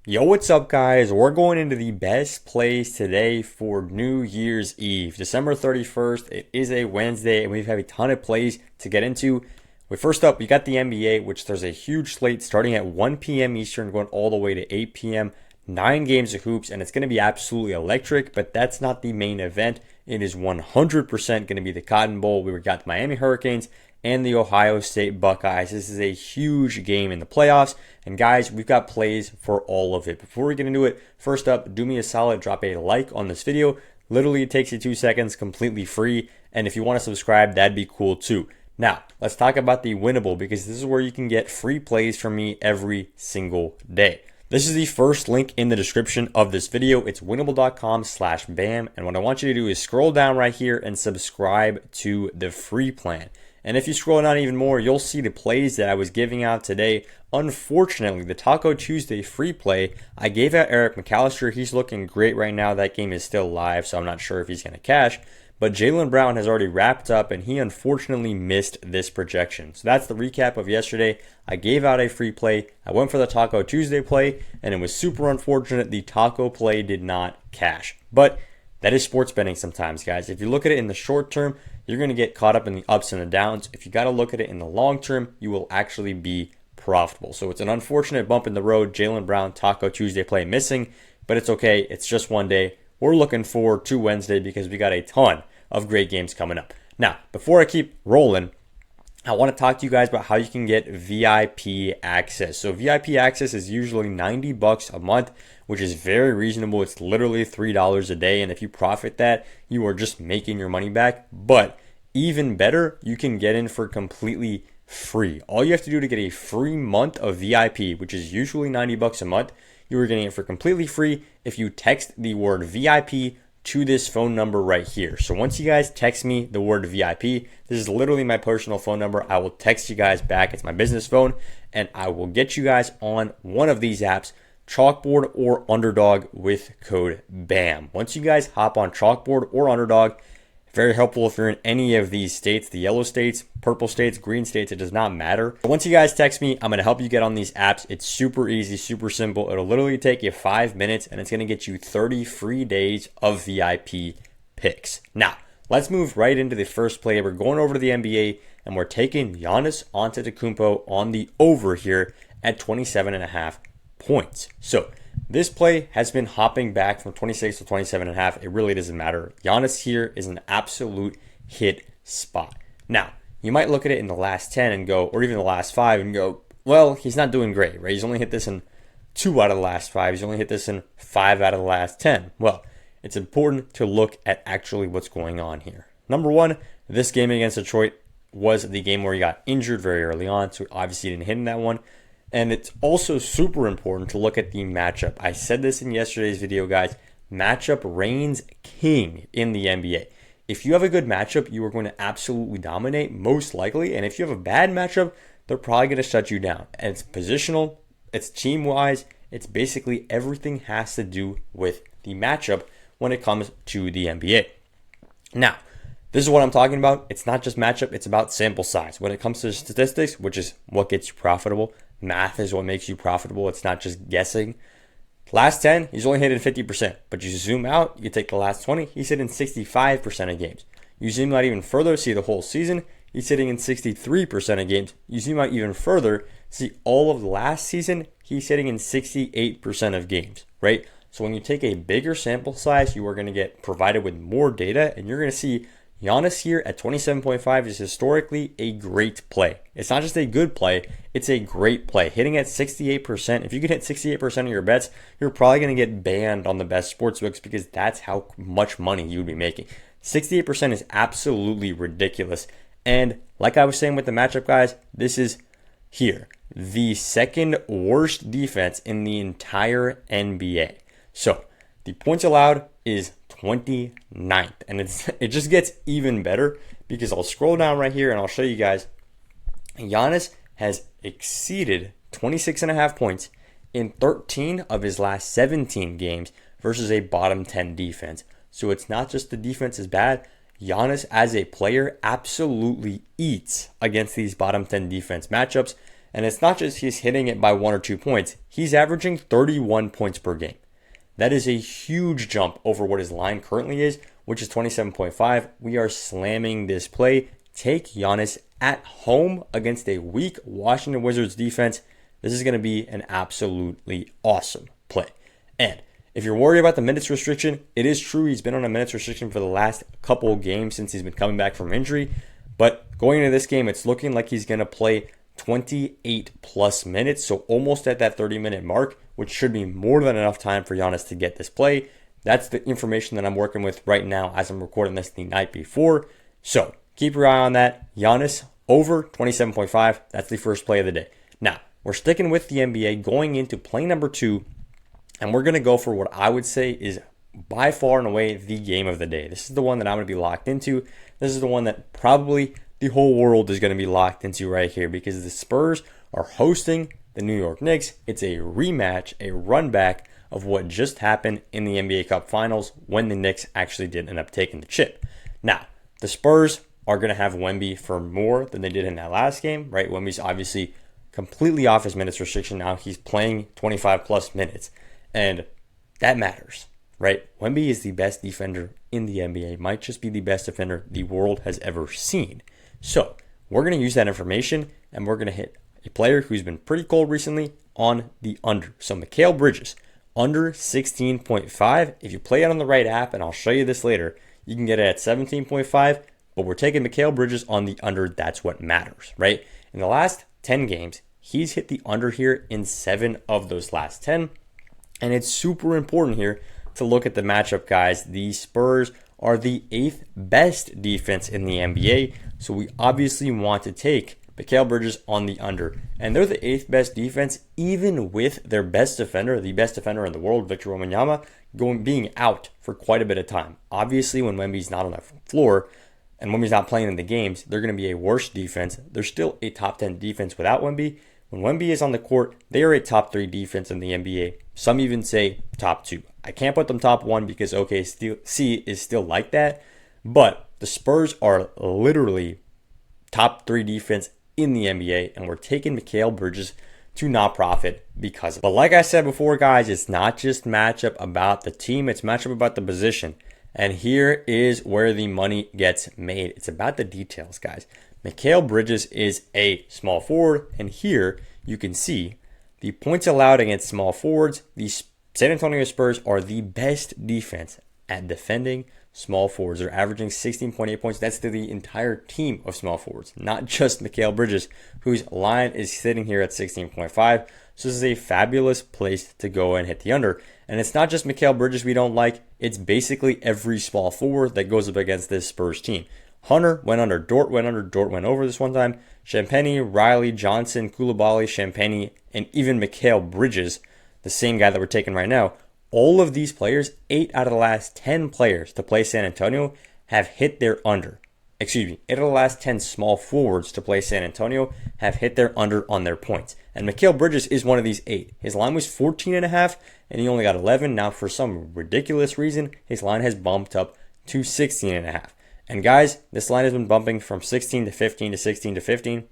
Yo, what's up, guys? We're going into the best plays today for New Year's Eve, December 31st. It is a Wednesday, and we have a ton of plays to get into. First up, we got the NBA, which there's a huge slate starting at 1 p.m. Eastern, going all the way to 8 p.m. 9 games of hoops, and it's going to be absolutely electric, but that's not the main event. It is 100% going to be the Cotton Bowl. We got the Miami Hurricanes and the Ohio State Buckeyes. This is a huge game in the playoffs. And guys, we've got plays for all of it. Before we get into it, first up, do me a solid, drop a like on this video. Literally, it takes you 2 seconds, completely free. And if you want to subscribe, that'd be cool too. Now, let's talk about the winnable, because this is where you can get free plays from me every single day. This is the first link in the description of this video. It's winnable.com/bam. And what I want you to do is scroll down right here and subscribe to the free plan. And if you scroll down even more, you'll see the plays that I was giving out today. Unfortunately, the Taco Tuesday free play, I gave out Eric McAllister. He's looking great right now. That game is still live, so I'm not sure if he's going to cash. But Jaylen Brown has already wrapped up, and he unfortunately missed this projection. So that's the recap of yesterday. I gave out a free play. I went for the Taco Tuesday play, and it was super unfortunate the Taco play did not cash. But that is sports betting sometimes, guys. If you look at it in the short term, you're going to get caught up in the ups and the downs. If you got to look at it in the long term, you will actually be profitable. So it's an unfortunate bump in the road. Jaylen Brown, Taco Tuesday play missing, but it's okay. It's just one day. We're looking forward to Wednesday because we got a ton of great games coming up. Now, before I keep rolling, I want to talk to you guys about how you can get VIP access. So VIP access is usually $90 a month, which is very reasonable. It's literally $3 a day. And if you profit that, you are just making your money back. But even better, you can get in for completely free. All you have to do to get a free month of VIP, which is usually $90 a month, you are getting it for completely free if you text the word VIP to this phone number right here. So once you guys text me the word VIP, this is literally my personal phone number. I will text you guys back. It's my business phone, and I will get you guys on one of these apps, Chalkboard or Underdog, with code BAM. Once you guys hop on Chalkboard or Underdog, very helpful if you're in any of these states, the yellow states, purple states, green states, it does not matter. But once you guys text me, I'm going to help you get on these apps. It's super easy, super simple. It'll literally take you 5 minutes, and it's going to get you 30 free days of VIP picks. Now, let's move right into the first play. We're going over to the NBA, and we're taking Giannis Antetokounmpo on the over here at 27.5 points. So this play has been hopping back from 26 to 27.5. It really doesn't matter. Giannis here is an absolute hit spot. Now, you might look at it in the last 10 and go, or even the last 5 and go, well, he's not doing great, right? He's only hit this in 2 out of the last 5. He's only hit this in 5 out of the last 10. Well, it's important to look at actually what's going on here. Number one, this game against Detroit was the game where he got injured very early on, so obviously he didn't hit in that one. And it's also super important to look at the matchup. I said this in yesterday's video, guys. Matchup reigns king in the NBA. If you have a good matchup, you are going to absolutely dominate, most likely. And if you have a bad matchup, they're probably going to shut you down. And it's positional, it's team-wise, it's basically everything has to do with the matchup when it comes to the NBA. Now, this is what I'm talking about. It's not just matchup, it's about sample size. When it comes to statistics, which is what gets you profitable, math is what makes you profitable. It's not just guessing. Last 10, he's only hitting 50%. But you zoom out, you take the last 20, he's hitting 65% of games. You zoom out even further, see the whole season, he's hitting in 63% of games. You zoom out even further, see all of the last season, he's hitting in 68% of games, right? So when you take a bigger sample size, you are going to get provided with more data, and you're going to see Giannis here at 27.5 is historically a great play. It's not just a good play, it's a great play. Hitting at 68%, if you can hit 68% of your bets, you're probably going to get banned on the best sportsbooks because that's how much money you would be making. 68% is absolutely ridiculous. And like I was saying with the matchup, guys, this is here the second worst defense in the entire NBA. So the points allowed is 29th, and it just gets even better because I'll scroll down right here and I'll show you guys. Giannis has exceeded 26.5 points in 13 of his last 17 games versus a bottom 10 defense. So it's not just the defense is bad. Giannis as a player absolutely eats against these bottom 10 defense matchups. And it's not just he's hitting it by 1 or 2 points, he's averaging 31 points per game. That is a huge jump over what his line currently is, which is 27.5. We are slamming this play. Take Giannis at home against a weak Washington Wizards defense. This is going to be an absolutely awesome play. And if you're worried about the minutes restriction, it is true he's been on a minutes restriction for the last couple of games since he's been coming back from injury. But going into this game, it's looking like he's going to play 28 plus minutes, so almost at that 30-minute mark, which should be more than enough time for Giannis to get this play. That's the information that I'm working with right now as I'm recording this the night before. So keep your eye on that. Giannis over 27.5. That's the first play of the day. Now, we're sticking with the NBA going into play number 2, and we're going to go for what I would say is by far and away the game of the day. This is the one that I'm going to be locked into. This is the one that probably the whole world is going to be locked into right here because the Spurs are hosting the New York Knicks. It's a rematch, a run back of what just happened in the NBA Cup Finals when the Knicks actually did end up taking the chip. Now, the Spurs are going to have Wemby for more than they did in that last game, right? Wemby's obviously completely off his minutes restriction now. He's playing 25 plus minutes, and that matters, right? Wemby is the best defender in the NBA, might just be the best defender the world has ever seen. So we're going to use that information, and we're going to hit a player who's been pretty cold recently on the under. So Mikal Bridges, under 16.5. If you play it on the right app, and I'll show you this later, you can get it at 17.5, but we're taking Mikal Bridges on the under. That's what matters, right? In the last 10 games, he's hit the under here in 7 of those last 10, and it's super important here to look at the matchup, guys. The Spurs are the 8th best defense in the NBA, so we obviously want to take Mikal Bridges on the under. And they're the 8th best defense, even with their best defender, the best defender in the world, Victor Wembanyama, being out for quite a bit of time. Obviously, when Wemby's not on the floor and Wemby's not playing in the games, they're going to be a worse defense. They're still a top 10 defense without Wemby. When Wemby is on the court, they are a top 3 defense in the NBA. Some even say top 2. I can't put them top 1 because OKC is still like that. But the Spurs are literally top 3 defense in the NBA, and we're taking Mikal Bridges to not profit because of it. But like I said before, guys, it's not just matchup about the team, it's matchup about the position. And here is where the money gets made. It's about the details, guys. Mikal Bridges is a small forward, and here you can see the points allowed against small forwards. The San Antonio Spurs are the best defense at defending small forwards. They're averaging 16.8 points. That's to the entire team of small forwards, not just Mikal Bridges, whose line is sitting here at 16.5. So this is a fabulous place to go and hit the under. And it's not just Mikal Bridges we don't like. It's basically every small forward that goes up against this Spurs team. Hunter went under, Dort went under, Dort went over this one time. Champagnie, Riley, Johnson, Koulibaly, Champagnie, and even Mikal Bridges, the same guy that we're taking right now. All of these players, 8 out of the last 10 players to play San Antonio have hit their under. 8 out of the last 10 small forwards to play San Antonio have hit their under on their points. And Mikal Bridges is one of these 8. His line was 14.5, and he only got 11. Now, for some ridiculous reason, his line has bumped up to 16.5. And guys, this line has been bumping from 16 to 15 to 16 to 15,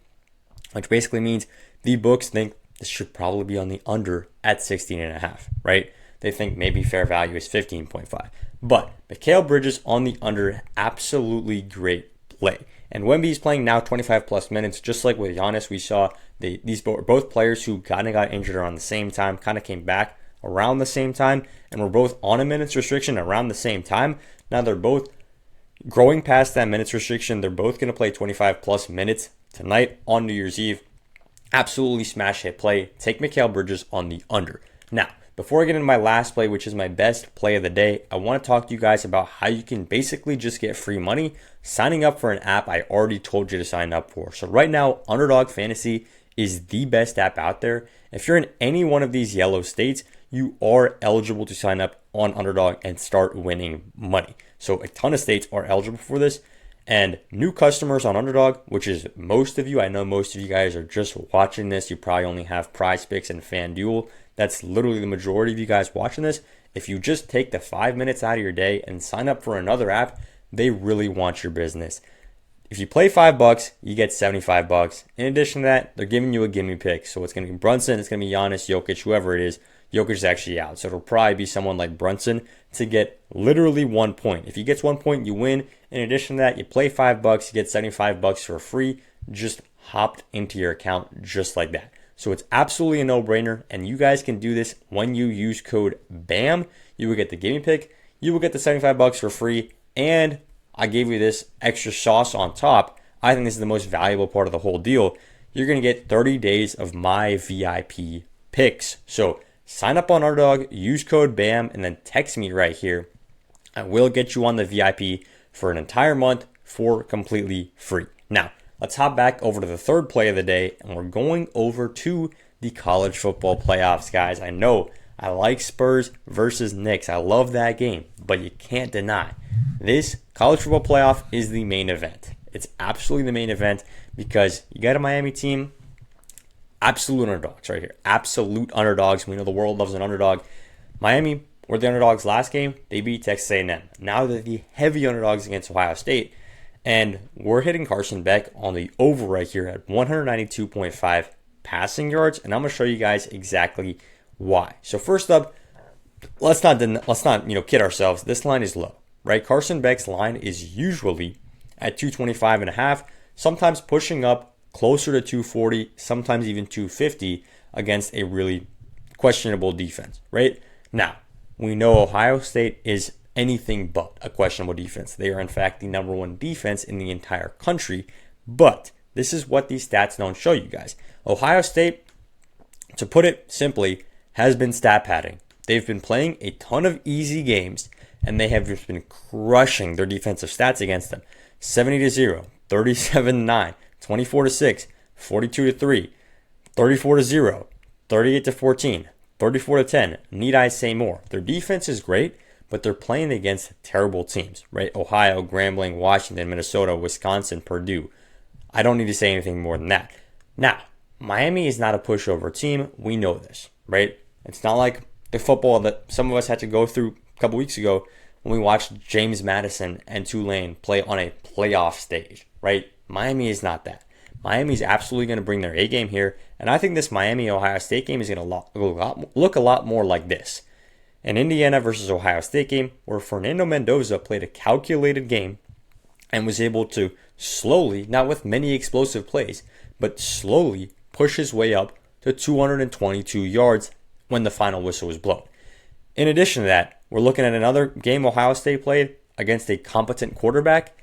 which basically means the books think this should probably be on the under at 16.5, right? They think maybe fair value is 15.5. But Mikal Bridges on the under, absolutely great play. And Wemby's playing now 25 plus minutes, just like with Giannis. We saw these both players who kind of got injured around the same time, kind of came back around the same time, and were both on a minutes restriction around the same time. Now they're both growing past that minutes restriction. They're both going to play 25 plus minutes tonight on New Year's Eve. Absolutely smash hit play. Take Mikal Bridges on the under. Now, before I get into my last play, which is my best play of the day, I want to talk to you guys about how you can basically just get free money signing up for an app I already told you to sign up for. So right now, Underdog Fantasy is the best app out there. If you're in any one of these yellow states, you are eligible to sign up on Underdog and start winning money. So a ton of states are eligible for this. And new customers on Underdog, which is most of you, I know most of you guys are just watching this. You probably only have PrizePicks and FanDuel. That's literally the majority of you guys watching this. If you just take the 5 minutes out of your day and sign up for another app, they really want your business. if you play $5, you get $75. In addition to that, they're giving you a gimme pick. So it's going to be Brunson, it's going to be Giannis, Jokic, whoever it is. Jokic is actually out. So it'll probably be someone like Brunson to get literally 1 point. If he gets 1 point, you win. In addition to that, you play $5, you get $75 for free. Just hopped into your account just like that. So it's absolutely a no-brainer, and you guys can do this when you use code BAM. You will get the gimme pick, you will get the $75 for free, and I gave you this extra sauce on top. I think this is the most valuable part of the whole deal. You're going to get 30 days of my VIP picks. So sign up on Underdog, use code BAM, and then text me right here. I will get you on the VIP for an entire month for completely free. Now, let's hop back over to the third play of the day, and we're going over to the college football playoffs, guys. I know I like Spurs versus Knicks. I love that game, but you can't deny this college football playoff is the main event. It's absolutely the main event because you got a Miami team, absolute underdogs right here. Absolute underdogs. We know the world loves an underdog. Miami were the underdogs last game. They beat Texas A&M. Now they're the heavy underdogs against Ohio State. And we're hitting Carson Beck on the over right here at 192.5 passing yards. And I'm going to show you guys exactly why. So first up, let's not kid ourselves. This line is low, right? Carson Beck's line is usually at 225.5, sometimes pushing up closer to 240, sometimes even 250 against a really questionable defense, right? Now, we know Ohio State is anything but a questionable defense. They are, in fact, the number one defense in the entire country. But this is what these stats don't show you guys. Ohio State, to put it simply, has been stat padding. They've been playing a ton of easy games, and they have just been crushing their defensive stats against them. 70-0, 37-9, 24-6, 42-3, 34-0, 38-14, 34-10. Need I say more? Their defense is great, but they're playing against terrible teams, right? Ohio, Grambling, Washington, Minnesota, Wisconsin, Purdue. I don't need to say anything more than that. Now, Miami is not a pushover team. We know this, right? It's not like the football that some of us had to go through a couple weeks ago when we watched James Madison and Tulane play on a playoff stage, right? Miami is not that. Miami is absolutely going to bring their A game here, and I think this Miami-Ohio State game is going to look a lot more like this. An Indiana versus Ohio State game where Fernando Mendoza played a calculated game and was able to slowly, not with many explosive plays, but slowly push his way up to 222 yards when the final whistle was blown. In addition to that, we're looking at another game Ohio State played against a competent quarterback.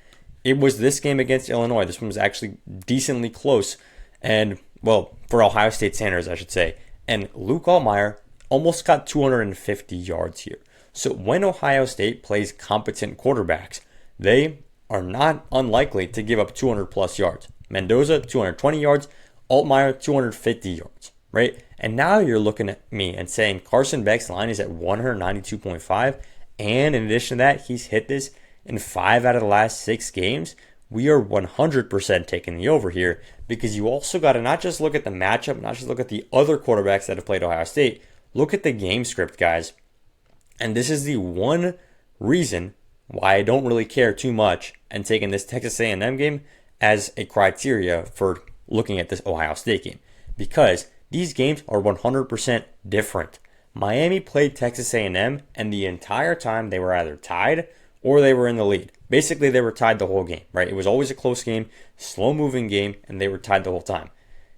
It was this game against Illinois. This one was actually decently close. And, well, for Ohio State standards, I should say. And Luke Altmaier almost got 250 yards here. So when Ohio State plays competent quarterbacks, they are not unlikely to give up 200 plus yards. Mendoza, 220 yards. Altmaier, 250 yards, right? And now you're looking at me and saying Carson Beck's line is at 192.5. And in addition to that, he's hit this in 5 out of the last 6 games. We are 100% taking the over here because you also got to not just look at the matchup, not just look at the other quarterbacks that have played Ohio State. Look at the game script, guys. And this is the one reason why I don't really care too much and taking this Texas A&M game as a criteria for looking at this Ohio State game. Because these games are 100% different. Miami played Texas A&M, and the entire time they were either tied or they were in the lead. Basically, they were tied the whole game, right? It was always a close game, slow-moving game, and they were tied the whole time.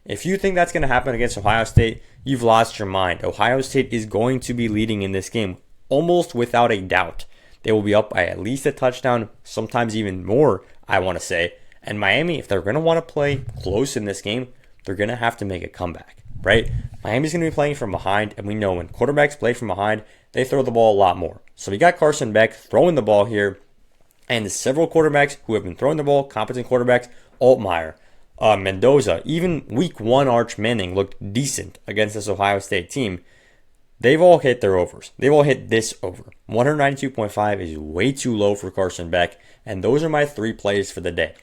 If you think that's going to happen against Ohio State, you've lost your mind. Ohio State is going to be leading in this game almost without a doubt. They will be up by at least a touchdown, sometimes even more, I want to say. And Miami, if they're going to want to play close in this game, they're going to have to make a comeback, right? Miami's going to be playing from behind, and we know when quarterbacks play from behind, they throw the ball a lot more. So we got Carson Beck throwing the ball here, and several quarterbacks who have been throwing the ball, competent quarterbacks, Altmaier, Mendoza, even week 1 Arch Manning looked decent against this Ohio State team. They've all hit their overs. They've all hit this over. 192.5 is way too low for Carson Beck, and those are my 3 plays for the day.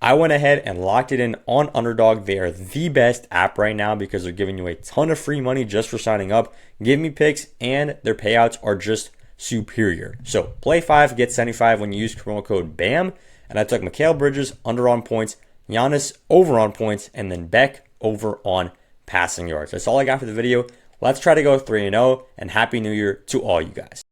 I went ahead and locked it in on Underdog. They are the best app right now because they're giving you a ton of free money just for signing up. Give me picks, and their payouts are just superior. So play 5, get 75 when you use promo code BAM, And I took Mikal Bridges under on points, Giannis over on points, and then Beck over on passing yards. That's all I got for the video. Let's try to go 3-0, and Happy New Year to all you guys.